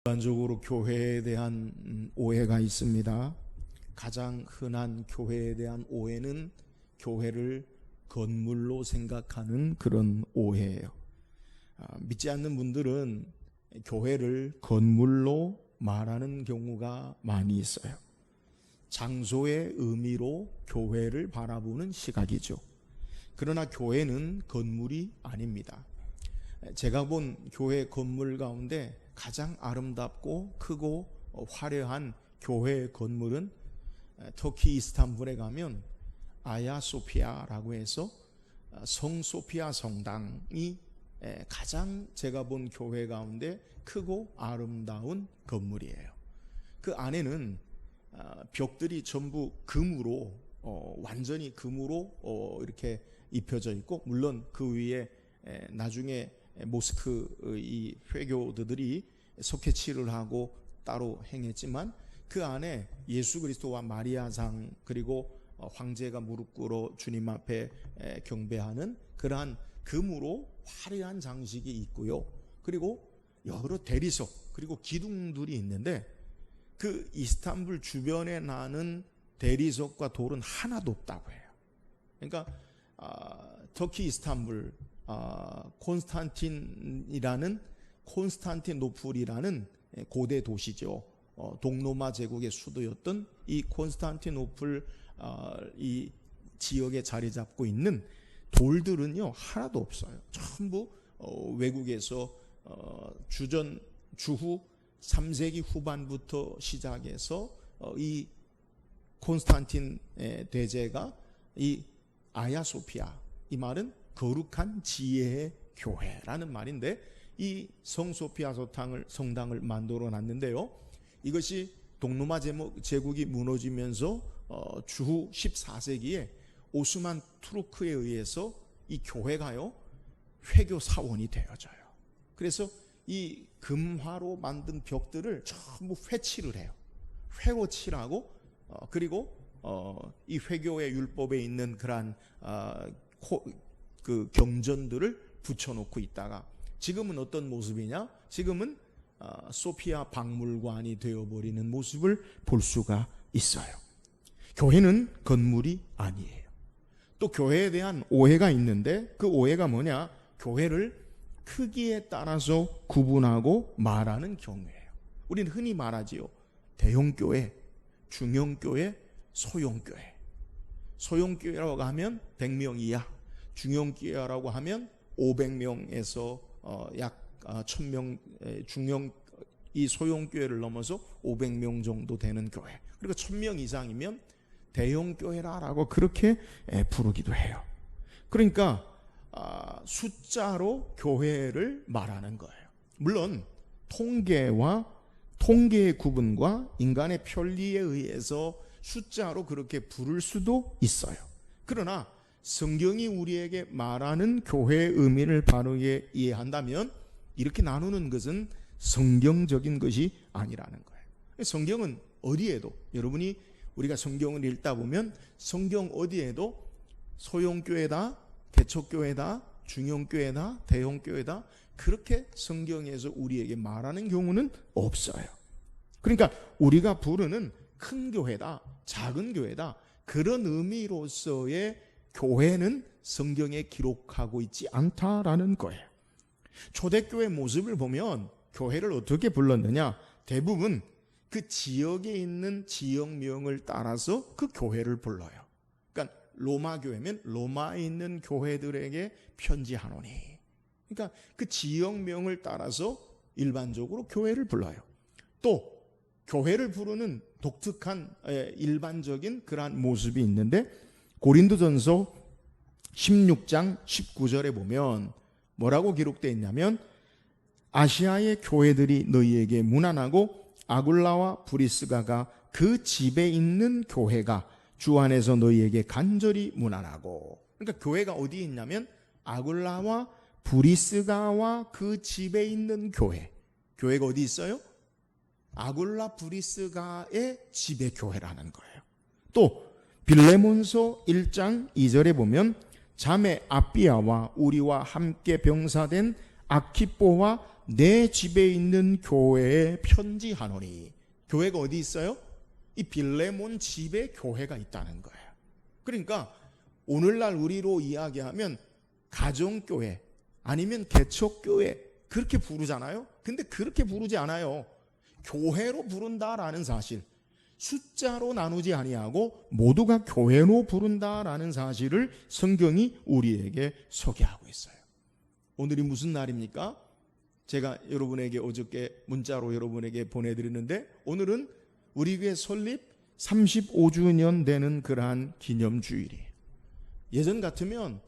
일반적으로 교회에 대한 오해가 있습니다. 가장 흔한 교회에 대한 오해는 교회를 건물로 생각하는 그런 오해예요. 믿지 않는 분들은 교회를 건물로 말하는 경우가 많이 있어요. 장소의 의미로 교회를 바라보는 시각이죠. 그러나 교회는 건물이 아닙니다. 제가 본 교회 건물 가운데 가장 아름답고 크고 화려한 교회 건물은 터키 이스탄불에 가면 아야 소피아라고 해서 성 소피아 성당이 가장 제가 본 교회 가운데 크고 아름다운 건물이에요. 그 안에는 벽들이 전부 금으로 완전히 금으로 이렇게 입혀져 있고, 물론 그 위에 나중에 모스크 이 회교도들이 석회칠을 하고 따로 행했지만, 그 안에 예수 그리스도와 마리아상 그리고 황제가 무릎 꿇어 주님 앞에 경배하는 그러한 금으로 화려한 장식이 있고요. 그리고 여러 대리석 그리고 기둥들이 있는데, 그 이스탄불 주변에 나는 대리석과 돌은 하나도 없다고 해요. 그러니까 터키 이스탄불 콘스탄티노플이라는 고대 도시죠. 동로마 제국의 수도였던 이 콘스탄티노플 이 지역에 자리 잡고 있는 돌들은요 하나도 없어요. 전부 외국에서 주후 3세기 후반부터 시작해서 이 콘스탄틴 대제가 이 아야소피아, 이 말은 거룩한 지혜의 교회라는 말인데, 이 성소피아 성당을 만들어 놨는데요, 이것이 동로마 제국이 무너지면서 주후 14세기에 오스만 투르크에 의해서 이 교회가요 회교 사원이 되어져요. 그래서 이 금화로 만든 벽들을 전부 회칠을 해요. 회로 칠하고 그리고 이 회교의 율법에 있는 그러한 그 경전들을 붙여놓고 있다가, 지금은 어떤 모습이냐? 지금은 소피아 박물관이 되어버리는 모습을 볼 수가 있어요. 교회는 건물이 아니에요. 또 교회에 대한 오해가 있는데, 그 오해가 뭐냐? 교회를 크기에 따라서 구분하고 말하는 경우예요. 우리는 흔히 말하지요. 대형교회, 중형교회, 소형교회. 소형교회라고 하면 100명 이하, 중형교회라고 하면 500명에서 약 1000명, 중형 이 소형교회를 넘어서 500명 정도 되는 교회, 그리고 1000명 이상이면 대형교회라고 그렇게 부르기도 해요. 그러니까 숫자로 교회를 말하는 거예요. 물론 통계의 구분과 인간의 편리에 의해서 숫자로 그렇게 부를 수도 있어요. 그러나 성경이 우리에게 말하는 교회의 의미를 바르게 이해한다면 이렇게 나누는 것은 성경적인 것이 아니라는 거예요. 성경은 어디에도, 여러분이 우리가 성경을 읽다 보면 성경 어디에도 소형교회다, 개척교회다, 중형교회다, 대형교회다, 그렇게 성경에서 우리에게 말하는 경우는 없어요. 그러니까 우리가 부르는 큰 교회다, 작은 교회다, 그런 의미로서의 교회는 성경에 기록하고 있지 않다라는 거예요. 초대교회 모습을 보면 교회를 어떻게 불렀느냐? 대부분 그 지역에 있는 지역명을 따라서 그 교회를 불러요. 그러니까 로마 교회면 로마에 있는 교회들에게 편지하노니, 그러니까 그 지역명을 따라서 일반적으로 교회를 불러요. 또 교회를 부르는 독특한 일반적인 그러한 모습이 있는데, 고린도전서 16장 19절에 보면 뭐라고 기록되어 있냐면, 아시아의 교회들이 너희에게 문안하고 아굴라와 브리스가가 그 집에 있는 교회가 주 안에서 너희에게 간절히 문안하고. 그러니까 교회가 어디에 있냐면 아굴라와 브리스가와 그 집에 있는 교회가 어디 있어요? 아굴라 브리스가의 집의 교회라는 거예요. 또 빌레몬서 1장 2절에 보면 자매 아비아와 우리와 함께 병사된 아키뽀와 내 집에 있는 교회에 편지하노니. 교회가 어디 있어요? 이 빌레몬 집에 교회가 있다는 거예요. 그러니까 오늘날 우리로 이야기하면 가정교회 아니면 개척교회 그렇게 부르잖아요. 근데 그렇게 부르지 않아요. 교회로 부른다라는 사실, 숫자로 나누지 아니하고 모두가 교회로 부른다라는 사실을 성경이 우리에게 소개하고 있어요. 오늘이 무슨 날입니까? 제가 여러분에게 어저께 문자로 여러분에게 보내드렸는데, 오늘은 우리 교회 설립 35주년 되는 그러한 기념주일이에요. 예전 같으면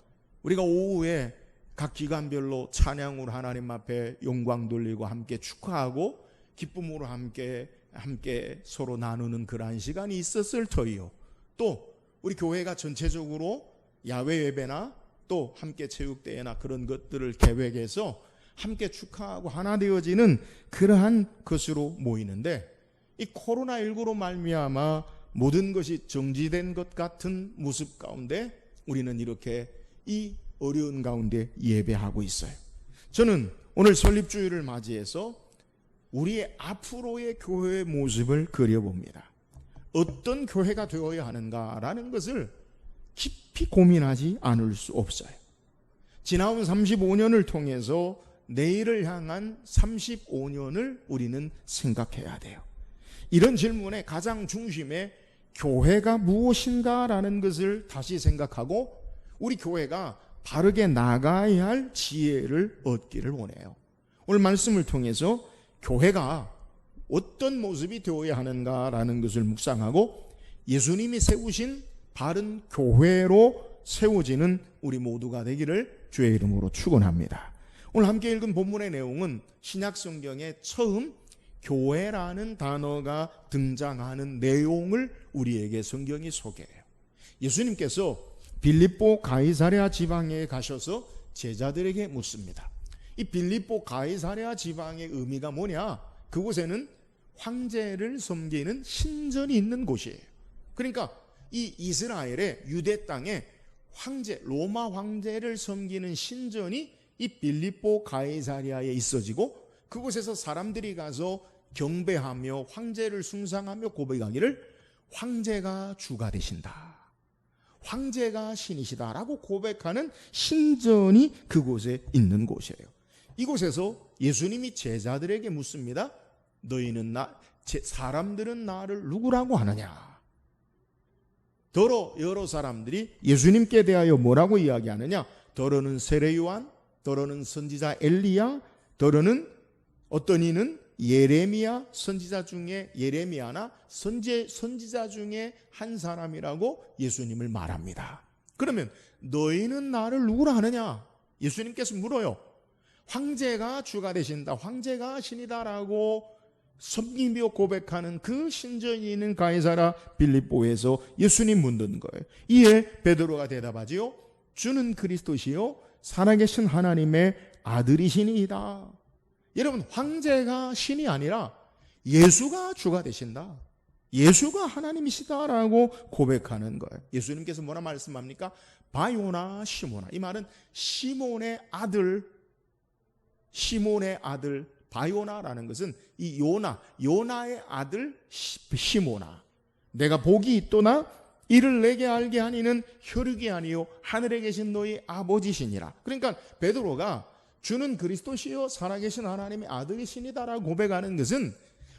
우리가 오후에 각 기관별로 찬양으로 하나님 앞에 영광 돌리고 함께 축하하고 기쁨으로 함께 서로 나누는 그러한 시간이 있었을 터이요. 또 우리 교회가 전체적으로 야외 예배나 또 함께 체육대회나 그런 것들을 계획해서 함께 축하하고 하나 되어지는 그러한 것으로 모이는데, 이 코로나19로 말미암아 모든 것이 정지된 것 같은 모습 가운데 우리는 이렇게 이 어려운 가운데 예배하고 있어요. 저는 오늘 설립주일을 맞이해서 우리의 앞으로의 교회의 모습을 그려봅니다. 어떤 교회가 되어야 하는가라는 것을 깊이 고민하지 않을 수 없어요. 지나온 35년을 통해서 내일을 향한 35년을 우리는 생각해야 돼요. 이런 질문의 가장 중심에 교회가 무엇인가라는 것을 다시 생각하고 우리 교회가 바르게 나가야 할 지혜를 얻기를 원해요. 오늘 말씀을 통해서 교회가 어떤 모습이 되어야 하는가라는 것을 묵상하고 예수님이 세우신 바른 교회로 세워지는 우리 모두가 되기를 주의 이름으로 축원합니다. 오늘 함께 읽은 본문의 내용은 신약 성경에 처음 교회라는 단어가 등장하는 내용을 우리에게 성경이 소개해요. 예수님께서 빌립보 가이사랴 지방에 가셔서 제자들에게 묻습니다. 이 빌립보 가이사랴 지방의 의미가 뭐냐? 그곳에는 황제를 섬기는 신전이 있는 곳이에요. 그러니까 이 이스라엘의 유대 땅에 황제, 로마 황제를 섬기는 신전이 이 빌립보 가이사랴에 있어지고, 그곳에서 사람들이 가서 경배하며 황제를 숭상하며 고백하기를 황제가 주가 되신다, 황제가 신이시다라고 고백하는 신전이 그곳에 있는 곳이에요. 이곳에서 예수님이 제자들에게 묻습니다. 너희는 사람들은 나를 누구라고 하느냐? 더러 여러 사람들이 예수님께 대하여 뭐라고 이야기하느냐? 더러는 세례 요한, 더러는 선지자 엘리야, 더러는 어떤 이는 예레미야 선지자 중에 예레미야나 선지자 중에 한 사람이라고 예수님을 말합니다. 그러면 너희는 나를 누구라 하느냐? 예수님께서 물어요. 황제가 주가 되신다, 황제가 신이다라고 섬기며 고백하는 그 신전이 있는 가이사랴 빌립보에서 예수님 묻는 거예요. 이에 베드로가 대답하지요. 주는 그리스도시요 살아계신 하나님의 아들이시니이다. 여러분, 황제가 신이 아니라 예수가 주가 되신다, 예수가 하나님이시다라고 고백하는 거예요. 예수님께서 뭐라 말씀합니까? 바요나 시모나. 이 말은 시몬의 아들 바요나라는 것은 이 요나의 아들 시모나. 내가 복이 있도나 이를 내게 알게 하니는 혈육이 아니요 하늘에 계신 너희 아버지시니라. 그러니까 베드로가 주는 그리스도시요 살아계신 하나님의 아들이시니다라고 고백하는 것은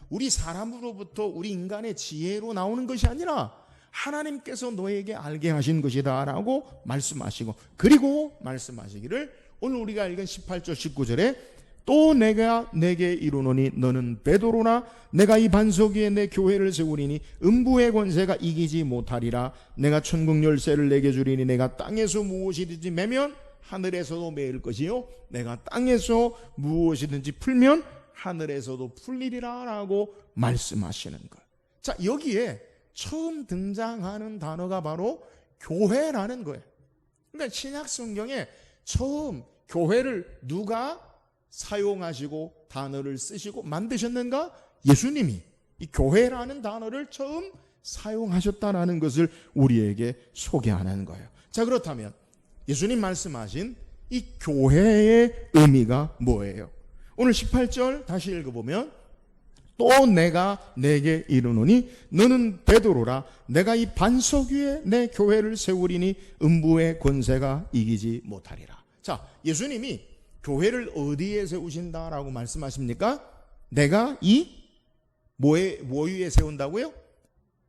우리 사람으로부터 우리 인간의 지혜로 나오는 것이 아니라 하나님께서 너에게 알게 하신 것이다라고 말씀하시고, 그리고 말씀하시기를 오늘 우리가 읽은 18절 19절에 또 내가 내게 이르노니 너는 베드로나 내가 이 반석 위에 내 교회를 세우리니 음부의 권세가 이기지 못하리라. 내가 천국 열쇠를 내게 주리니 내가 땅에서 무엇이든지 매면 하늘에서도 매일 것이요 내가 땅에서 무엇이든지 풀면 하늘에서도 풀리리라 라고 말씀하시는 것. 자, 여기에 처음 등장하는 단어가 바로 교회라는 거예요. 그러니까 신약 성경에 처음 교회를 누가 사용하시고 단어를 쓰시고 만드셨는가? 예수님이 이 교회라는 단어를 처음 사용하셨다는 것을 우리에게 소개하는 거예요. 자, 그렇다면 예수님 말씀하신 이 교회의 의미가 뭐예요? 오늘 18절 다시 읽어보면 또 내가 내게 이르노니 너는 베드로라. 내가 이 반석 위에 내 교회를 세우리니 음부의 권세가 이기지 못하리라. 자, 예수님이 교회를 어디에 세우신다라고 말씀하십니까? 내가 이 뭐 위에 세운다고요?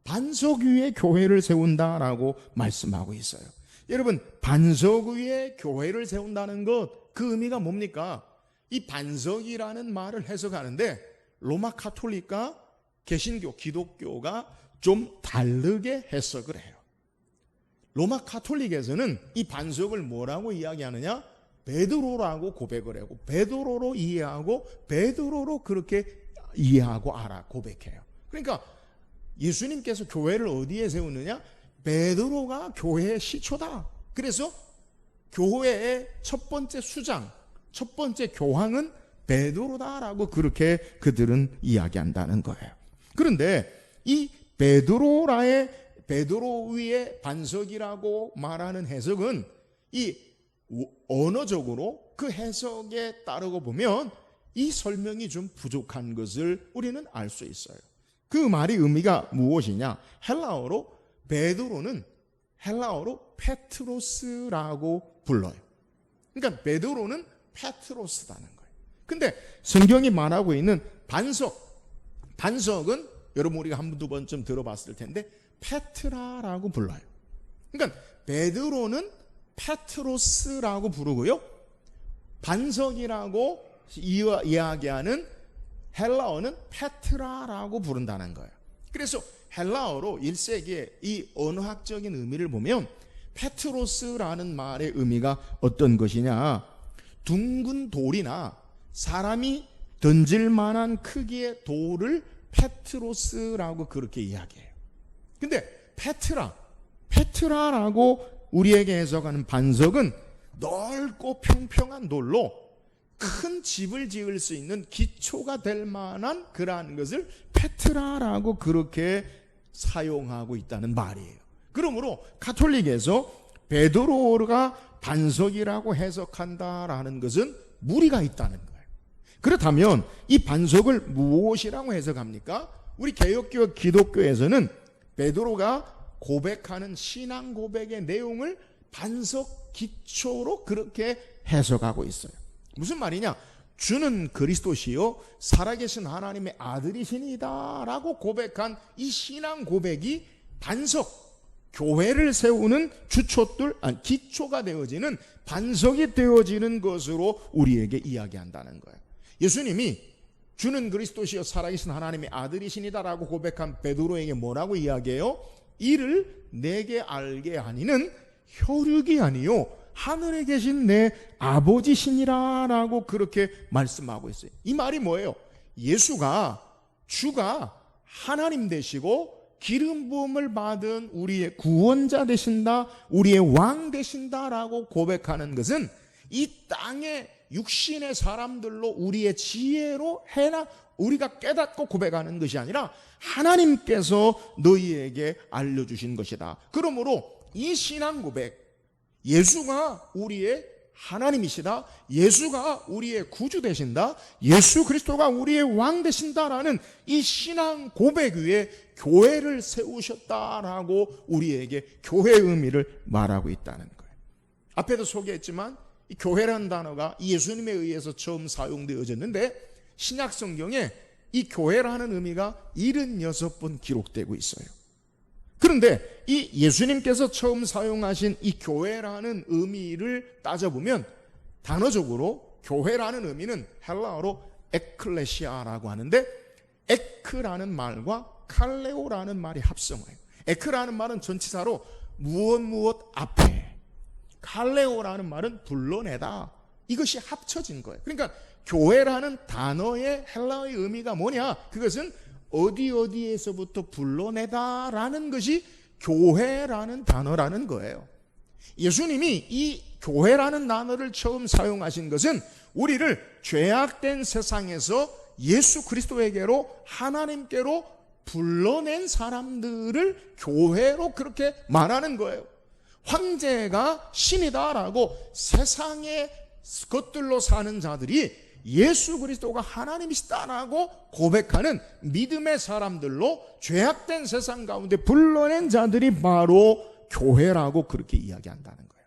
반석 위에 교회를 세운다라고 말씀하고 있어요. 여러분, 반석 위에 교회를 세운다는 것, 그 의미가 뭡니까? 이 반석이라는 말을 해석하는데 로마 카톨릭과 개신교, 기독교가 좀 다르게 해석을 해요. 로마 카톨릭에서는 이 반석을 뭐라고 이야기하느냐? 베드로라고 고백을 하고 베드로로 이해하고 베드로로 그렇게 이해하고 알아 고백해요. 그러니까 예수님께서 교회를 어디에 세우느냐? 베드로가 교회의 시초다. 그래서 교회의 첫 번째 수장, 첫 번째 교황은 베드로다라고 그렇게 그들은 이야기한다는 거예요. 그런데 이 베드로 위의 반석이라고 말하는 해석은 이 언어적으로 그 해석에 따르고 보면 이 설명이 좀 부족한 것을 우리는 알 수 있어요. 그 말의 의미가 무엇이냐? 헬라어로 베드로는 헬라어로 페트로스라고 불러요. 그러니까 베드로는 페트로스라는 거예요. 근데 성경이 말하고 있는 반석은 여러분 우리가 한 두 번쯤 들어봤을 텐데 페트라라고 불러요. 그러니까 베드로는 페트로스라고 부르고요. 반석이라고 이야기하는 헬라어는 페트라라고 부른다는 거예요. 그래서 헬라어로 1세기에 이 언어학적인 의미를 보면 페트로스라는 말의 의미가 어떤 것이냐? 둥근 돌이나 사람이 던질 만한 크기의 돌을 페트로스라고 그렇게 이야기해요. 근데 페트라라고 우리에게 해석하는 반석은 넓고 평평한 돌로 큰 집을 지을 수 있는 기초가 될 만한 그러한 것을 페트라라고 그렇게 사용하고 있다는 말이에요. 그러므로 카톨릭에서 베드로가 반석이라고 해석한다라는 것은 무리가 있다는 거예요. 그렇다면 이 반석을 무엇이라고 해석합니까? 우리 개혁교 기독교에서는 베드로가 고백하는 신앙 고백의 내용을 반석 기초로 그렇게 해석하고 있어요. 무슨 말이냐? 주는 그리스도시요 살아계신 하나님의 아들이시니다 라고 고백한 이 신앙 고백이 반석, 교회를 세우는 기초가 되어지는 반석이 되어지는 것으로 우리에게 이야기한다는 거예요. 예수님이 주는 그리스도시요 살아계신 하나님의 아들이시니다 라고 고백한 베드로에게 뭐라고 이야기해요? 이를 내게 알게 하니는 혈육이 아니요 하늘에 계신 내 아버지시니라 라고 그렇게 말씀하고 있어요. 이 말이 뭐예요? 주가 하나님 되시고 기름 부음을 받은 우리의 구원자 되신다, 우리의 왕 되신다라고 고백하는 것은 이 땅의 육신의 사람들로 우리의 지혜로 해나 우리가 깨닫고 고백하는 것이 아니라 하나님께서 너희에게 알려주신 것이다. 그러므로 이 신앙 고백, 예수가 우리의 하나님이시다, 예수가 우리의 구주 되신다, 예수 그리스도가 우리의 왕 되신다라는 이 신앙 고백 위에 교회를 세우셨다라고 우리에게 교회의 의미를 말하고 있다는 거예요. 앞에도 소개했지만 이 교회라는 단어가 예수님에 의해서 처음 사용되어졌는데 신약 성경에 이 교회라는 의미가 76번 기록되고 있어요. 그런데 이 예수님께서 처음 사용하신 이 교회라는 의미를 따져보면 단어적으로 교회라는 의미는 헬라어로 에클레시아라고 하는데 에크라는 말과 칼레오라는 말이 합성어예요. 에크라는 말은 전치사로 무엇 앞에, 칼레오라는 말은 불러내다, 이것이 합쳐진 거예요. 그러니까 교회라는 단어의 헬라어의 의미가 뭐냐? 그것은 어디에서부터 불러내다라는 것이 교회라는 단어라는 거예요. 예수님이 이 교회라는 단어를 처음 사용하신 것은 우리를 죄악된 세상에서 예수 그리스도에게로 하나님께로 불러낸 사람들을 교회로 그렇게 말하는 거예요. 황제가 신이다라고 세상의 것들로 사는 자들이 예수 그리스도가 하나님이시다라고 고백하는 믿음의 사람들로 죄악된 세상 가운데 불러낸 자들이 바로 교회라고 그렇게 이야기한다는 거예요.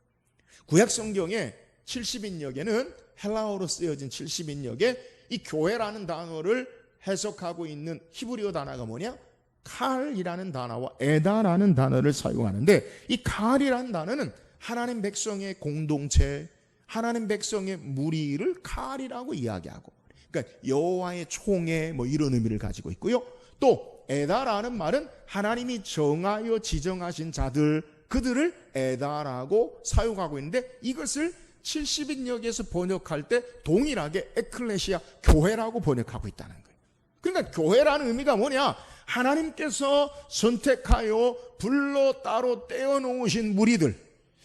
구약 성경에 70인역에는 헬라어로 쓰여진 70인역에 이 교회라는 단어를 해석하고 있는 히브리어 단어가 뭐냐? 칼이라는 단어와 에다라는 단어를 사용하는데, 이 칼이라는 단어는 하나님 백성의 공동체, 하나님 백성의 무리를 칼이라고 이야기하고, 그러니까 여호와의 총회 뭐 이런 의미를 가지고 있고요. 또 에다라는 말은 하나님이 정하여 지정하신 자들, 그들을 에다라고 사용하고 있는데, 이것을 70인역에서 번역할 때 동일하게 에클레시아, 교회라고 번역하고 있다는 거예요. 그러니까 교회라는 의미가 뭐냐? 하나님께서 선택하여 불러 따로 떼어놓으신 무리들,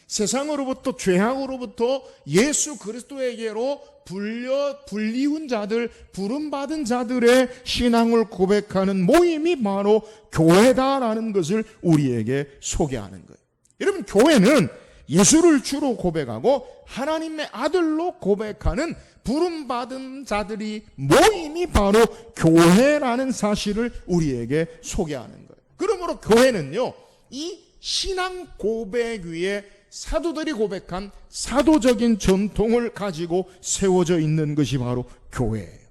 세상으로부터, 죄악으로부터 예수 그리스도에게로 불리운 자들, 부름받은 자들의 신앙을 고백하는 모임이 바로 교회다라는 것을 우리에게 소개하는 거예요. 여러분, 교회는 예수를 주로 고백하고 하나님의 아들로 고백하는 부름받은 자들이 모임이 바로 교회라는 사실을 우리에게 소개하는 거예요. 그러므로 교회는요, 이 신앙 고백 위에 사도들이 고백한 사도적인 전통을 가지고 세워져 있는 것이 바로 교회예요.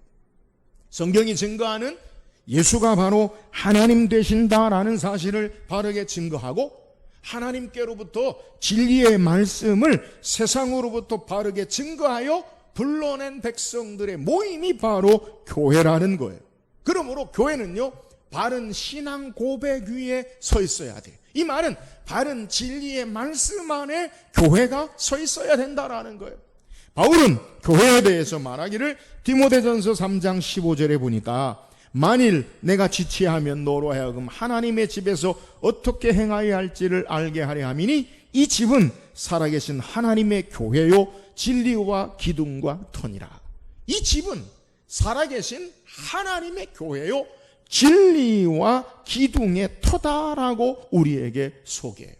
성경이 증거하는 예수가 바로 하나님 되신다라는 사실을 바르게 증거하고, 하나님께로부터 진리의 말씀을 세상으로부터 바르게 증거하여 불러낸 백성들의 모임이 바로 교회라는 거예요. 그러므로 교회는요, 바른 신앙 고백 위에 서 있어야 돼요. 이 말은 바른 진리의 말씀 안에 교회가 서 있어야 된다라는 거예요. 바울은 교회에 대해서 말하기를 디모데전서 3장 15절에 보니까, 만일 내가 지체하면 너로 하여금 하나님의 집에서 어떻게 행하여야 할지를 알게 하려 함이니, 이 집은 살아계신 하나님의 교회요 진리와 기둥과 터니라. 이 집은 살아계신 하나님의 교회요 진리와 기둥의 터다라고 우리에게 소개해요.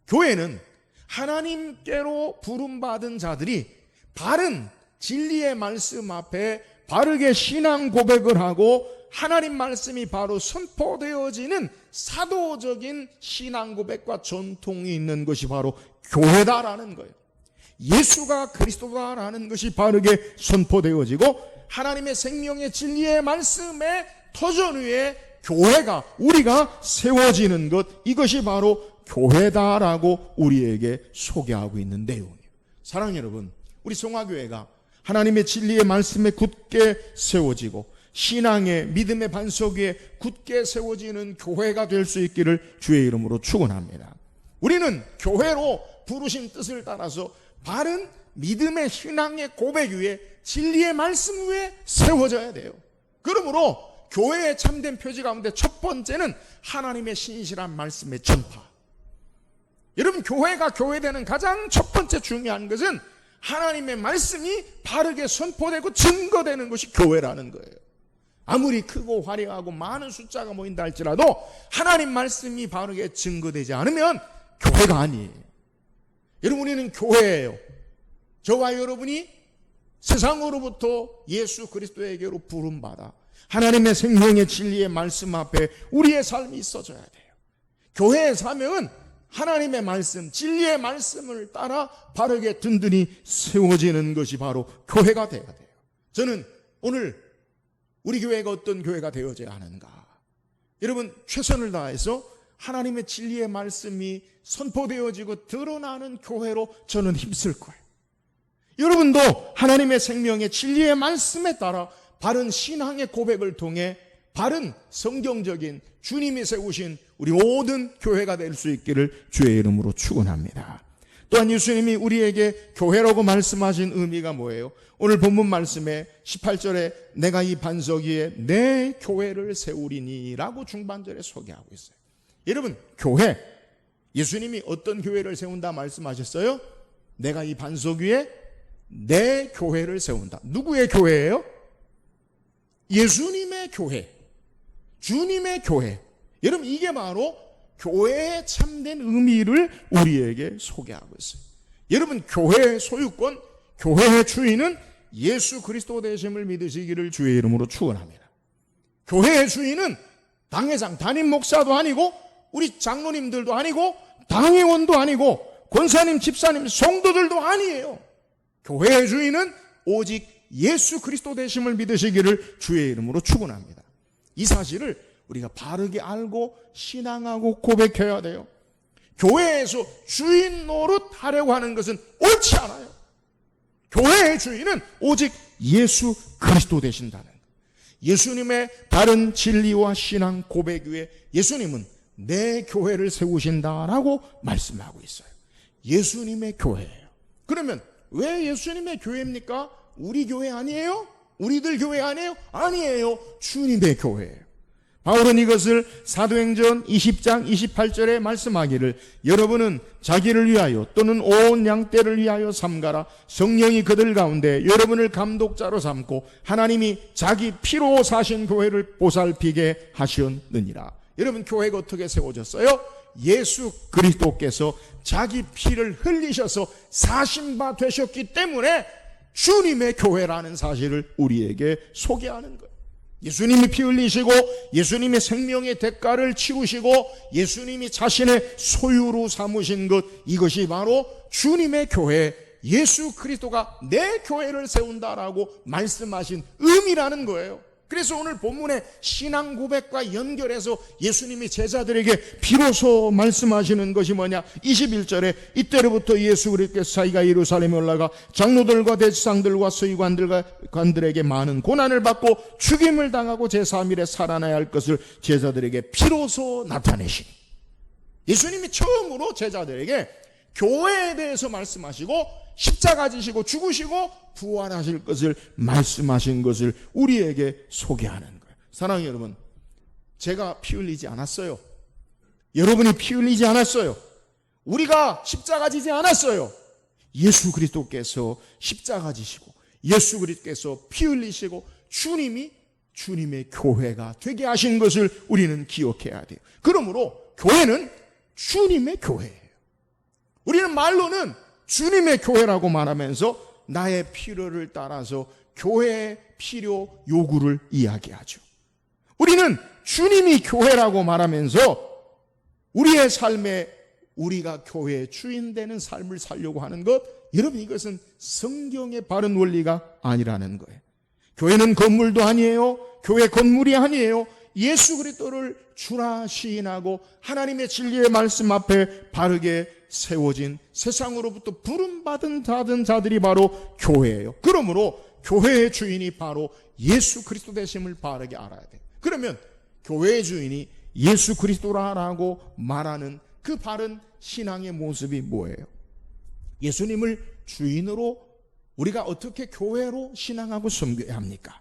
교회는 하나님께로 부름받은 자들이 바른 진리의 말씀 앞에 바르게 신앙 고백을 하고 하나님 말씀이 바로 선포되어지는 사도적인 신앙 고백과 전통이 있는 것이 바로 교회다라는 거예요. 예수가 그리스도다라는 것이 바르게 선포되어지고 하나님의 생명의 진리의 말씀의 터전 위에 교회가, 우리가 세워지는 것, 이것이 바로 교회다라고 우리에게 소개하고 있는 내용이에요. 사랑하는 여러분, 우리 송화교회가 하나님의 진리의 말씀에 굳게 세워지고 신앙의 믿음의 반석 위에 굳게 세워지는 교회가 될 수 있기를 주의 이름으로 축원합니다. 우리는 교회로 부르신 뜻을 따라서 바른 믿음의 신앙의 고백 위에 진리의 말씀 위에 세워져야 돼요. 그러므로 교회의 참된 표지 가운데 첫 번째는 하나님의 신실한 말씀의 전파. 여러분, 교회가 교회되는 가장 첫 번째 중요한 것은 하나님의 말씀이 바르게 선포되고 증거되는 것이 교회라는 거예요. 아무리 크고 화려하고 많은 숫자가 모인다 할지라도 하나님 말씀이 바르게 증거되지 않으면 교회가 아니에요. 여러분, 우리는 교회예요. 저와 여러분이 세상으로부터 예수 그리스도에게로 부름받아 하나님의 생명의 진리의 말씀 앞에 우리의 삶이 있어져야 돼요. 교회의 사명은 하나님의 말씀, 진리의 말씀을 따라 바르게 든든히 세워지는 것이 바로 교회가 되어야 돼요. 저는 오늘 우리 교회가 어떤 교회가 되어져야 하는가? 여러분, 최선을 다해서 하나님의 진리의 말씀이 선포되어지고 드러나는 교회로 저는 힘쓸 거예요. 여러분도 하나님의 생명의 진리의 말씀에 따라 바른 신앙의 고백을 통해 바른 성경적인 주님이 세우신 우리 모든 교회가 될 수 있기를 주의 이름으로 축원합니다. 또한 예수님이 우리에게 교회라고 말씀하신 의미가 뭐예요? 오늘 본문 말씀에 18절에 내가 이 반석 위에 내 교회를 세우리니 라고 중반절에 소개하고 있어요. 여러분, 교회, 예수님이 어떤 교회를 세운다 말씀하셨어요? 내가 이 반석 위에 내 교회를 세운다. 누구의 교회예요? 예수님의 교회, 주님의 교회. 여러분, 이게 바로 교회의 참된 의미를 우리에게 소개하고 있어요. 여러분, 교회의 소유권, 교회의 주인은 예수 그리스도 되심을 믿으시기를 주의 이름으로 축원합니다. 교회의 주인은 당회장, 담임 목사도 아니고 우리 장로님들도 아니고 당회원도 아니고 권사님, 집사님, 성도들도 아니에요. 교회의 주인은 오직 예수 그리스도 되심을 믿으시기를 주의 이름으로 축원합니다. 이 사실을 우리가 바르게 알고 신앙하고 고백해야 돼요. 교회에서 주인 노릇하려고 하는 것은 옳지 않아요. 교회의 주인은 오직 예수 그리스도 되신다는 것. 예수님의 바른 진리와 신앙 고백 위에 예수님은 내 교회를 세우신다라고 말씀하고 있어요. 예수님의 교회예요. 그러면 왜 예수님의 교회입니까? 우리 교회 아니에요? 우리들 교회 아니에요? 아니에요. 주님의 교회예요. 바울은 이것을 사도행전 20장 28절에 말씀하기를 여러분은 자기를 위하여 또는 온 양떼를 위하여 삼가라. 성령이 그들 가운데 여러분을 감독자로 삼고 하나님이 자기 피로 사신 교회를 보살피게 하셨느니라. 여러분, 교회가 어떻게 세워졌어요? 예수 그리스도께서 자기 피를 흘리셔서 사신 바 되셨기 때문에 주님의 교회라는 사실을 우리에게 소개하는 거예요. 예수님이 피 흘리시고 예수님의 생명의 대가를 치르시고 예수님이 자신의 소유로 삼으신 것, 이것이 바로 주님의 교회, 예수 그리스도가 내 교회를 세운다라고 말씀하신 의미라는 거예요. 그래서 오늘 본문의 신앙 고백과 연결해서 예수님이 제자들에게 비로소 말씀하시는 것이 뭐냐? 21절에 이때로부터 예수 그리스도께서 자기가 예루살렘에 올라가 장로들과 대지상들과 서기관들에게 많은 고난을 받고 죽임을 당하고 제3일에 살아나야 할 것을 제자들에게 비로소 나타내시니, 예수님이 처음으로 제자들에게 교회에 대해서 말씀하시고 십자가 지시고 죽으시고 부활하실 것을 말씀하신 것을 우리에게 소개하는 거예요. 사랑하는 여러분, 제가 피 흘리지 않았어요. 여러분이 피 흘리지 않았어요. 우리가 십자가 지지 않았어요. 예수 그리스도께서 십자가 지시고 예수 그리스도께서 피 흘리시고 주님이 주님의 교회가 되게 하신 것을 우리는 기억해야 돼요. 그러므로 교회는 주님의 교회예요. 우리는 말로는 주님의 교회라고 말하면서 나의 필요를 따라서 교회의 필요 요구를 이야기하죠. 우리는 주님이 교회라고 말하면서 우리의 삶에 우리가 교회의 주인 되는 삶을 살려고 하는 것, 여러분, 이것은 성경의 바른 원리가 아니라는 거예요. 교회는 건물도 아니에요. 교회 건물이 아니에요. 예수 그리스도를 주라 시인하고 하나님의 진리의 말씀 앞에 바르게 세워진 세상으로부터 부름받은 자들이 바로 교회예요. 그러므로 교회의 주인이 바로 예수 그리스도 되심을 바르게 알아야 돼요. 그러면 교회의 주인이 예수 그리스도라고 말하는 그 바른 신앙의 모습이 뭐예요? 예수님을 주인으로 우리가 어떻게 교회로 신앙하고 섬겨야 합니까?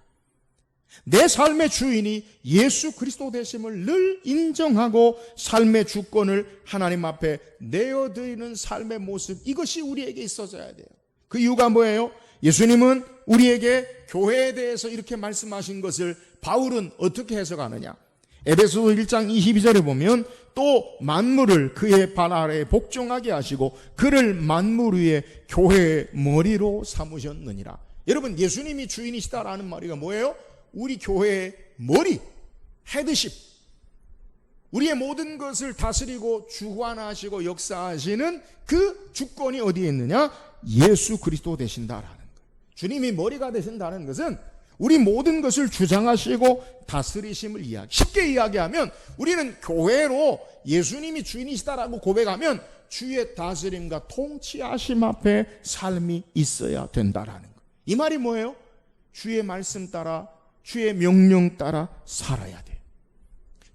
내 삶의 주인이 예수 그리스도 되심을 늘 인정하고 삶의 주권을 하나님 앞에 내어드리는 삶의 모습, 이것이 우리에게 있어져야 돼요. 그 이유가 뭐예요? 예수님은 우리에게 교회에 대해서 이렇게 말씀하신 것을 바울은 어떻게 해석하느냐? 에베소서 1장 22절에 보면 또 만물을 그의 발 아래에 복종하게 하시고 그를 만물 위에 교회의 머리로 삼으셨느니라. 여러분, 예수님이 주인이시다라는 말이가 뭐예요? 우리 교회의 머리, 헤드십, 우리의 모든 것을 다스리고 주관하시고 역사하시는 그 주권이 어디에 있느냐? 예수 그리스도 되신다라는 거예요. 주님이 머리가 되신다는 것은 우리 모든 것을 주장하시고 다스리심을 쉽게 이야기하면 우리는 교회로 예수님이 주인이시다라고 고백하면 주의 다스림과 통치하심 앞에 삶이 있어야 된다라는 거예요. 이 말이 뭐예요? 주의 말씀 따라 주의 명령 따라 살아야 돼요.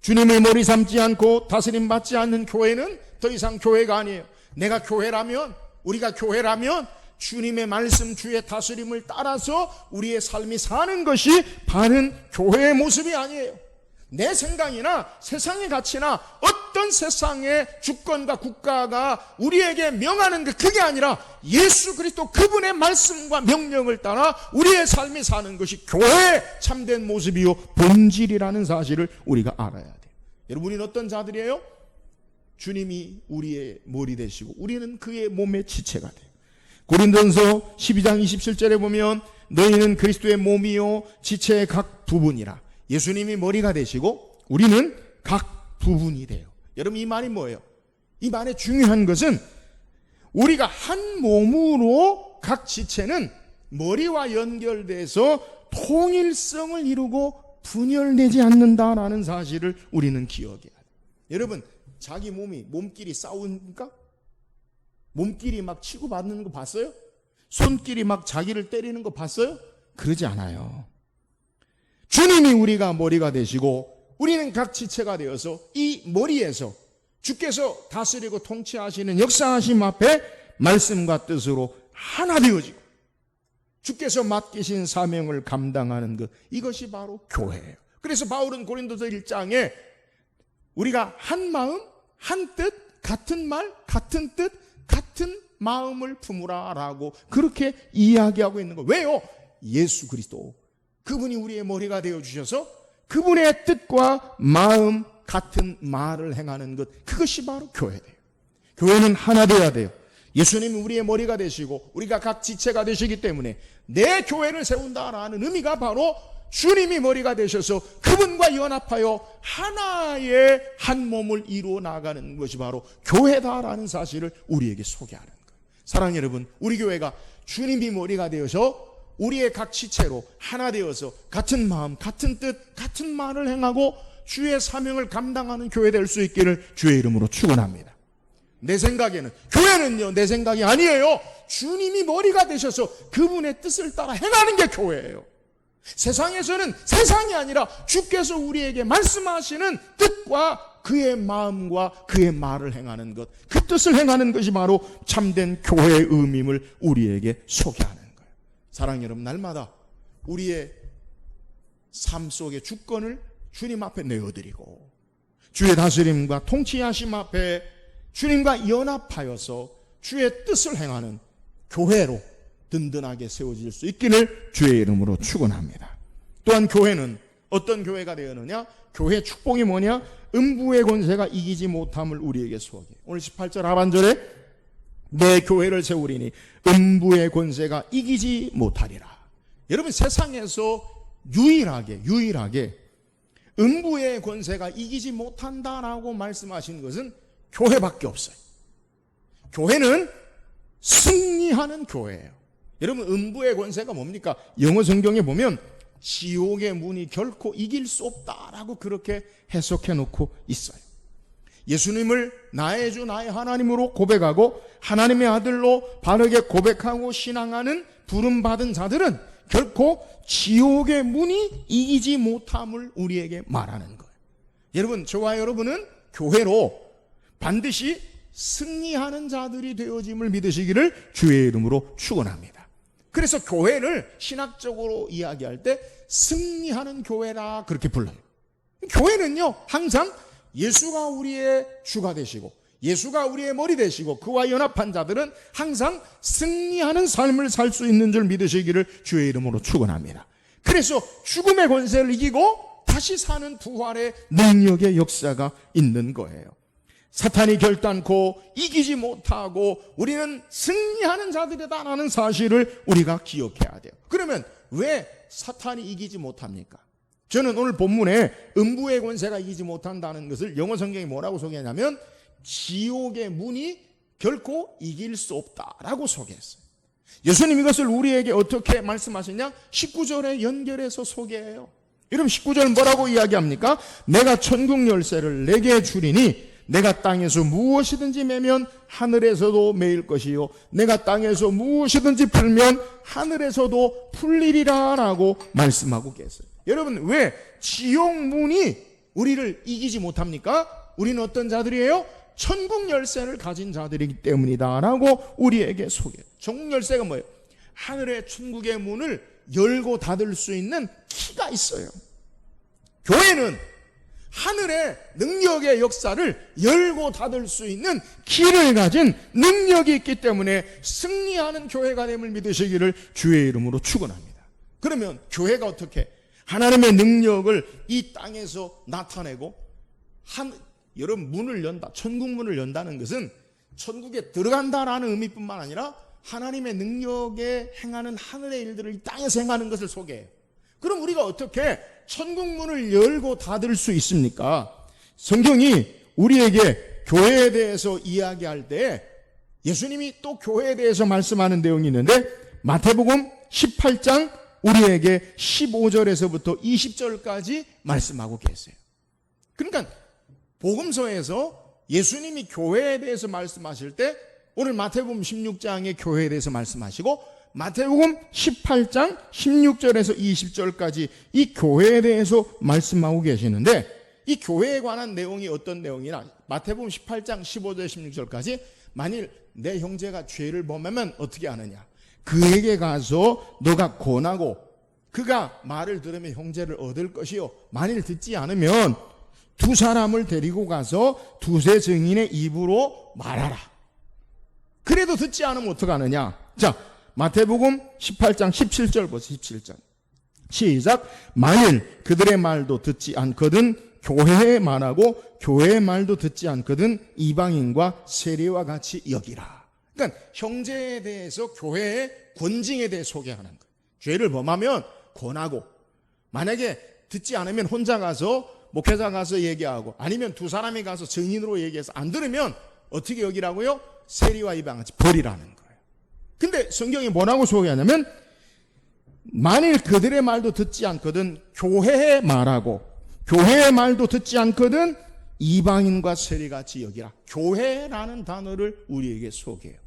주님을 머리 삼지 않고 다스림 받지 않는 교회는 더 이상 교회가 아니에요. 내가 교회라면, 우리가 교회라면 주님의 말씀, 주의 다스림을 따라서 우리의 삶이 사는 것이 바른 교회의 모습이 아니에요. 내 생각이나 세상의 가치나 어떤 세상의 주권과 국가가 우리에게 명하는 게 그게 아니라 예수 그리스도 그분의 말씀과 명령을 따라 우리의 삶이 사는 것이 교회의 참된 모습이요 본질이라는 사실을 우리가 알아야 돼요. 여러분, 우리는 어떤 자들이에요? 주님이 우리의 머리 되시고 우리는 그의 몸의 지체가 돼요. 고린도전서 12장 27절에 보면 너희는 그리스도의 몸이요 지체의 각 부분이라. 예수님이 머리가 되시고 우리는 각 부분이 돼요. 여러분, 이 말이 뭐예요? 이 말의 중요한 것은 우리가 한 몸으로 각 지체는 머리와 연결돼서 통일성을 이루고 분열되지 않는다라는 사실을 우리는 기억해야 돼요. 여러분, 자기 몸끼리 싸우니까? 몸끼리 막 치고받는 거 봤어요? 손끼리 막 자기를 때리는 거 봤어요? 그러지 않아요. 주님이 우리가 머리가 되시고 우리는 각 지체가 되어서 이 머리에서 주께서 다스리고 통치하시는 역사하심 앞에 말씀과 뜻으로 하나 되어지고 주께서 맡기신 사명을 감당하는 것, 이것이 바로 교회예요. 그래서 바울은 고린도서 1장에 우리가 한 마음, 한 뜻, 같은 말, 같은 뜻, 같은 마음을 품으라 라고 그렇게 이야기하고 있는 거예요. 왜요? 예수 그리스도, 그분이 우리의 머리가 되어주셔서 그분의 뜻과 마음 같은 말을 행하는 것, 그것이 바로 교회예요. 교회는 하나 되어야 돼요. 예수님이 우리의 머리가 되시고 우리가 각 지체가 되시기 때문에 내 교회를 세운다라는 의미가 바로 주님이 머리가 되셔서 그분과 연합하여 하나의 한 몸을 이루어 나가는 것이 바로 교회다라는 사실을 우리에게 소개하는 거예요. 사랑하는 여러분, 우리 교회가 주님이 머리가 되어서 우리의 각 지체로 하나 되어서 같은 마음, 같은 뜻, 같은 말을 행하고 주의 사명을 감당하는 교회 될 수 있기를 주의 이름으로 축원합니다. 내 생각에는, 교회는요, 내 생각이 아니에요. 주님이 머리가 되셔서 그분의 뜻을 따라 행하는 게 교회예요. 세상에서는 세상이 아니라 주께서 우리에게 말씀하시는 뜻과 그의 마음과 그의 말을 행하는 것, 그 뜻을 행하는 것이 바로 참된 교회의 의미임을 우리에게 소개하는 거예요. 사랑하는 여러분, 날마다 우리의 삶 속의 주권을 주님 앞에 내어드리고 주의 다스림과 통치하심 앞에 주님과 연합하여서 주의 뜻을 행하는 교회로 든든하게 세워질 수 있기를 주의 이름으로 축원합니다. 또한 교회는 어떤 교회가 되었느냐? 교회 축복이 뭐냐? 음부의 권세가 이기지 못함을 우리에게 소개해요. 오늘 18절 하반절에 내 교회를 세우리니 음부의 권세가 이기지 못하리라. 여러분, 세상에서 유일하게 음부의 권세가 이기지 못한다라고 말씀하신 것은 교회밖에 없어요. 교회는 승리하는 교회예요. 여러분, 음부의 권세가 뭡니까? 영어 성경에 보면 지옥의 문이 결코 이길 수 없다라고 그렇게 해석해 놓고 있어요. 예수님을 나의 주 나의 하나님으로 고백하고 하나님의 아들로 바르게 고백하고 신앙하는 부름받은 자들은 결코 지옥의 문이 이기지 못함을 우리에게 말하는 거예요. 여러분, 저와 여러분은 교회로 반드시 승리하는 자들이 되어짐을 믿으시기를 주의 이름으로 축원합니다. 그래서 교회를 신학적으로 이야기할 때 승리하는 교회라 그렇게 불러요. 교회는요, 항상 예수가 우리의 주가 되시고 예수가 우리의 머리 되시고 그와 연합한 자들은 항상 승리하는 삶을 살 수 있는 줄 믿으시기를 주의 이름으로 축원합니다. 그래서 죽음의 권세를 이기고 다시 사는 부활의 능력의 역사가 있는 거예요. 사탄이 결단코 이기지 못하고 우리는 승리하는 자들이다라는 사실을 우리가 기억해야 돼요. 그러면 왜 사탄이 이기지 못합니까? 저는 오늘 본문에 음부의 권세가 이기지 못한다는 것을 영어 성경이 뭐라고 소개하냐면 지옥의 문이 결코 이길 수 없다라고 소개했어요. 예수님 이것을 우리에게 어떻게 말씀하시냐? 19절에 연결해서 소개해요. 여러분, 19절 뭐라고 이야기합니까? 내가 천국 열쇠를 내게 주리니 내가 땅에서 무엇이든지 매면 하늘에서도 매일 것이요 내가 땅에서 무엇이든지 풀면 하늘에서도 풀리리라 라고 말씀하고 계세요. 여러분, 왜 지옥 문이 우리를 이기지 못합니까? 우리는 어떤 자들이에요? 천국 열쇠를 가진 자들이기 때문이다 라고 우리에게 소개해요. 천국 열쇠가 뭐예요? 하늘의 천국의 문을 열고 닫을 수 있는 키가 있어요. 교회는 하늘의 능력의 역사를 열고 닫을 수 있는 키를 가진 능력이 있기 때문에 승리하는 교회가 됨을 믿으시기를 주의 이름으로 축원합니다. 그러면 교회가 어떻게 하나님의 능력을 이 땅에서 나타내고 여러분, 문을 연다, 천국 문을 연다는 것은 천국에 들어간다라는 의미뿐만 아니라 하나님의 능력에 행하는 하늘의 일들을 이 땅에서 행하는 것을 소개해요. 그럼 우리가 어떻게 천국 문을 열고 닫을 수 있습니까? 성경이 우리에게 교회에 대해서 이야기할 때 예수님이 또 교회에 대해서 말씀하는 내용이 있는데 마태복음 18장 우리에게 15절에서부터 20절까지 말씀하고 계세요. 그러니까 복음서에서 예수님이 교회에 대해서 말씀하실 때 오늘 마태복음 16장의 교회에 대해서 말씀하시고 마태복음 18장 16절에서 20절까지 이 교회에 대해서 말씀하고 계시는데 이 교회에 관한 내용이 어떤 내용이나 마태복음 18장 15절 16절까지 만일 내 형제가 죄를 범하면 어떻게 하느냐, 그에게 가서 너가 권하고 그가 말을 들으면 형제를 얻을 것이요 만일 듣지 않으면 두 사람을 데리고 가서 두세 증인의 입으로 말하라. 그래도 듣지 않으면 어떡하느냐. 자, 마태복음 18장 17절 보세요. 17절 시작. 만일 그들의 말도 듣지 않거든 교회에 말하고 교회의 말도 듣지 않거든 이방인과 세리와 같이 여기라. 그러니까 형제에 대해서 교회의 권징에 대해 소개하는 거예요. 죄를 범하면 권하고 만약에 듣지 않으면 혼자 가서 목회자 가서 얘기하고 아니면 두 사람이 가서 증인으로 얘기해서 안 들으면 어떻게 여기라고요? 세리와 이방같이 버리라는 거예요. 근데 성경이 뭐라고 소개하냐면 만일 그들의 말도 듣지 않거든 교회에 말하고 교회의 말도 듣지 않거든 이방인과 세리같이 여기라. 교회라는 단어를 우리에게 소개해요.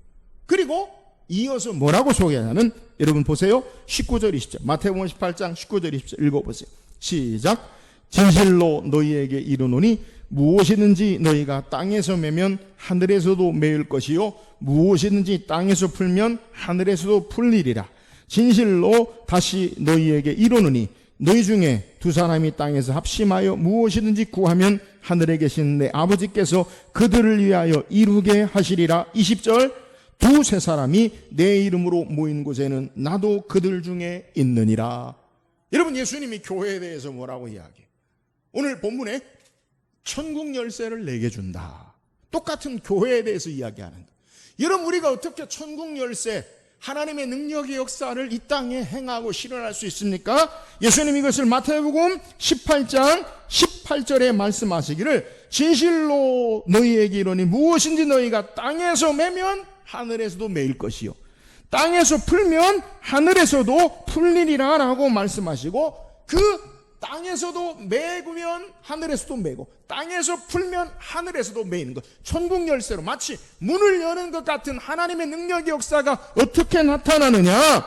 그리고 이어서 뭐라고 소개하냐면 여러분 보세요. 19절 20절 마태복음 18장 19절 20절 읽어보세요. 시작. 진실로 너희에게 이르노니 무엇이든지 너희가 땅에서 매면 하늘에서도 매일 것이요 무엇이든지 땅에서 풀면 하늘에서도 풀리리라. 진실로 다시 너희에게 이르노니 너희 중에 두 사람이 땅에서 합심하여 무엇이든지 구하면 하늘에 계신 내 아버지께서 그들을 위하여 이루게 하시리라. 20절 두세 사람이 내 이름으로 모인 곳에는 나도 그들 중에 있느니라. 여러분 예수님이 교회에 대해서 뭐라고 이야기해요? 오늘 본문에 천국 열쇠를 내게 준다. 똑같은 교회에 대해서 이야기하는 거예요. 여러분 우리가 어떻게 천국 열쇠 하나님의 능력의 역사를 이 땅에 행하고 실현할 수 있습니까? 예수님 이것을 마태복음 18장 18절에 말씀하시기를 진실로 너희에게 이르노니 무엇인지 너희가 땅에서 매면 하늘에서도 매일 것이요 땅에서 풀면 하늘에서도 풀리리라 라고 말씀하시고 그 땅에서도 매구면 하늘에서도 매고 땅에서 풀면 하늘에서도 매이는 것. 천국 열쇠로 마치 문을 여는 것 같은 하나님의 능력의 역사가 어떻게 나타나느냐.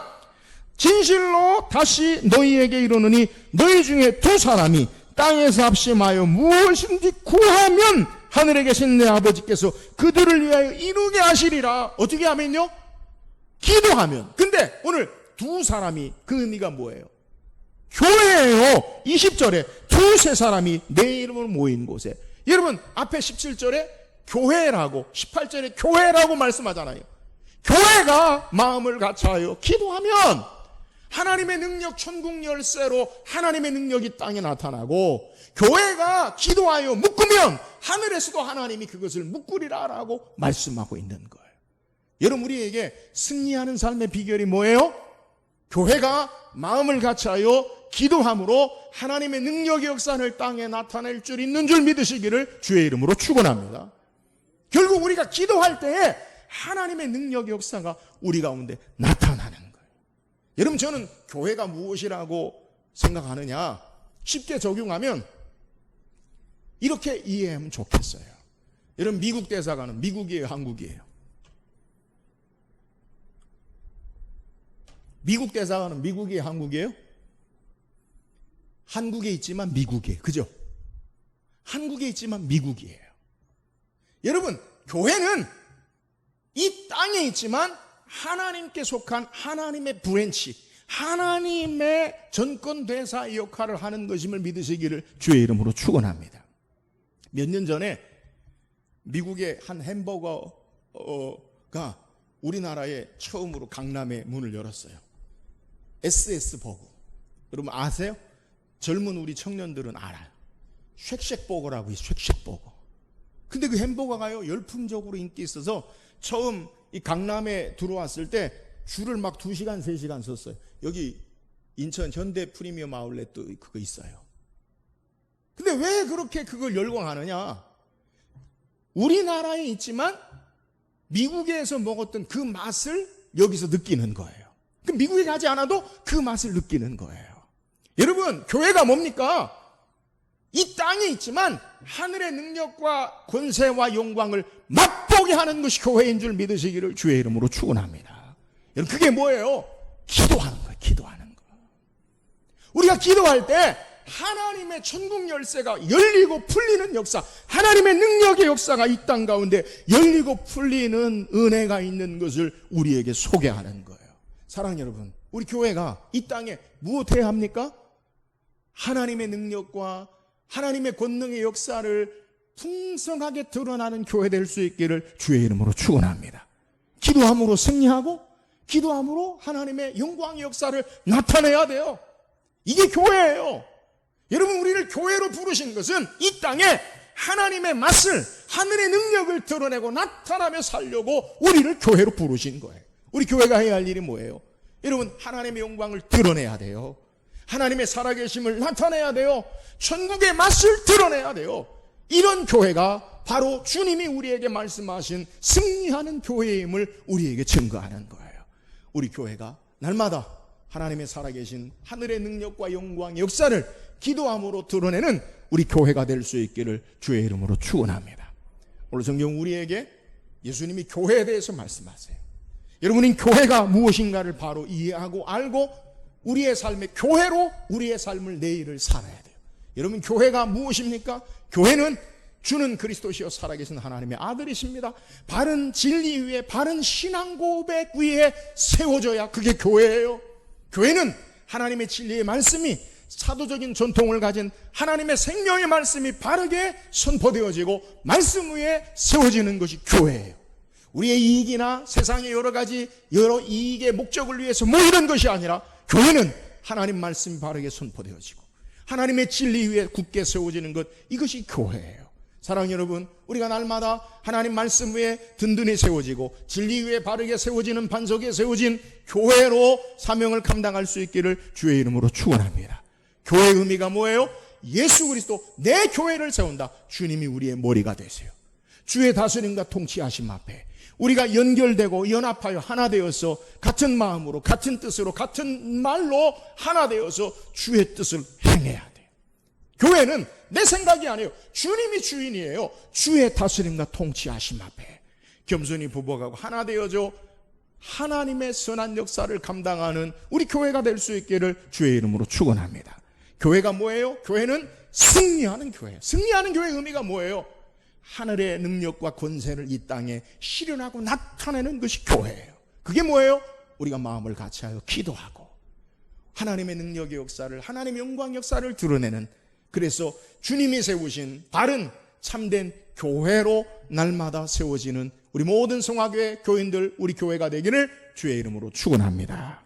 진실로 다시 너희에게 이르노니 너희 중에 두 사람이 땅에서 합심하여 무엇인지 구하면 하늘에 계신 내 아버지께서 그들을 위하여 이루게 하시리라. 어떻게 하면요? 기도하면. 근데 오늘 두 사람이 그 의미가 뭐예요? 교회예요. 20절에 두세 사람이 내 이름으로 모인 곳에. 여러분 앞에 17절에 교회라고 18절에 교회라고 말씀하잖아요. 교회가 마음을 같이하여 기도하면 하나님의 능력 천국 열쇠로 하나님의 능력이 땅에 나타나고 교회가 기도하여 묶으면 하늘에서도 하나님이 그것을 묶으리라 라고 말씀하고 있는 거예요. 여러분 우리에게 승리하는 삶의 비결이 뭐예요? 교회가 마음을 같이하여 기도함으로 하나님의 능력의 역사를 땅에 나타낼 줄 있는 줄 믿으시기를 주의 이름으로 축원합니다. 결국 우리가 기도할 때에 하나님의 능력의 역사가 우리 가운데 나타나는 거예요. 여러분 저는 교회가 무엇이라고 생각하느냐 쉽게 적용하면 이렇게 이해하면 좋겠어요. 여러분 미국 대사관은 미국이에요, 한국이에요? 미국 대사관은 미국이에요, 한국이에요? 한국에 있지만 미국이에요. 그죠? 한국에 있지만 미국이에요. 여러분 교회는 이 땅에 있지만 하나님께 속한 하나님의 브랜치, 하나님의 전권대사의 역할을 하는 것임을 믿으시기를 주의 이름으로 축원합니다. 몇 년 전에 미국의 한 햄버거가 우리나라에 처음으로 강남에 문을 열었어요. SS 버거. 여러분 아세요? 젊은 우리 청년들은 알아요. 쉑쉑버거라고 해요. 쉑쉑버거. 근데 그 햄버거가요 열풍적으로 인기 있어서 처음 이 강남에 들어왔을 때 줄을 막 2시간, 3시간 섰어요. 여기 인천 현대 프리미엄 아울렛도 그거 있어요. 근데 왜 그렇게 그걸 열광하느냐? 우리나라에 있지만 미국에서 먹었던 그 맛을 여기서 느끼는 거예요. 그 미국에 가지 않아도 그 맛을 느끼는 거예요. 여러분, 교회가 뭡니까? 이 땅에 있지만 하늘의 능력과 권세와 영광을 맛보게 하는 것이 교회인 줄 믿으시기를 주의 이름으로 축원합니다. 여러분, 그게 뭐예요? 기도하는 거예요. 기도하는 거. 우리가 기도할 때 하나님의 천국 열쇠가 열리고 풀리는 역사, 하나님의 능력의 역사가 이 땅 가운데 열리고 풀리는 은혜가 있는 것을 우리에게 소개하는 거예요. 사랑하는 여러분, 우리 교회가 이 땅에 무엇해야 합니까? 하나님의 능력과 하나님의 권능의 역사를 풍성하게 드러나는 교회 될 수 있기를 주의 이름으로 축원합니다. 기도함으로 승리하고 기도함으로 하나님의 영광의 역사를 나타내야 돼요. 이게 교회예요. 여러분, 우리를 교회로 부르신 것은 이 땅에 하나님의 맛을, 하늘의 능력을 드러내고 나타나며 살려고 우리를 교회로 부르신 거예요. 우리 교회가 해야 할 일이 뭐예요? 여러분, 하나님의 영광을 드러내야 돼요. 하나님의 살아계심을 나타내야 돼요. 천국의 맛을 드러내야 돼요. 이런 교회가 바로 주님이 우리에게 말씀하신 승리하는 교회임을 우리에게 증거하는 거예요. 우리 교회가 날마다 하나님의 살아계신 하늘의 능력과 영광의 역사를 기도함으로 드러내는 우리 교회가 될 수 있기를 주의 이름으로 축원합니다. 오늘 성경 우리에게 예수님이 교회에 대해서 말씀하세요. 여러분은 교회가 무엇인가를 바로 이해하고 알고 우리의 삶의 교회로 우리의 삶을 내일을 살아야 돼요. 여러분, 교회가 무엇입니까? 교회는 주는 그리스도시요 살아계신 하나님의 아들이십니다. 바른 진리 위에, 바른 신앙 고백 위에 세워져야 그게 교회예요. 교회는 하나님의 진리의 말씀이, 사도적인 전통을 가진 하나님의 생명의 말씀이 바르게 선포되어지고 말씀 위에 세워지는 것이 교회예요. 우리의 이익이나 세상의 여러 가지 여러 이익의 목적을 위해서 모이는 것이 아니라 교회는 하나님 말씀이 바르게 선포되어지고 하나님의 진리 위에 굳게 세워지는 것, 이것이 교회예요. 사랑하는 여러분, 우리가 날마다 하나님 말씀 위에 든든히 세워지고 진리 위에 바르게 세워지는 반석에 세워진 교회로 사명을 감당할 수 있기를 주의 이름으로 축원합니다. 교회의 의미가 뭐예요? 예수 그리스도, 내 교회를 세운다. 주님이 우리의 머리가 되세요. 주의 다스림과 통치하심 앞에 우리가 연결되고 연합하여 하나 되어서 같은 마음으로, 같은 뜻으로, 같은 말로 하나 되어서 주의 뜻을 행해야 돼요. 교회는 내 생각이 아니에요. 주님이 주인이에요. 주의 다스림과 통치하심 앞에 겸손히 부복하고 하나 되어져 하나님의 선한 역사를 감당하는 우리 교회가 될 수 있기를 주의 이름으로 축원합니다. 교회가 뭐예요? 교회는 승리하는 교회예요. 승리하는 교회의 의미가 뭐예요? 하늘의 능력과 권세를 이 땅에 실현하고 나타내는 것이 교회예요. 그게 뭐예요? 우리가 마음을 같이하여 기도하고 하나님의 능력의 역사를, 하나님의 영광 역사를 드러내는, 그래서 주님이 세우신 바른 참된 교회로 날마다 세워지는 우리 모든 성화교회 교인들, 우리 교회가 되기를 주의 이름으로 축원합니다.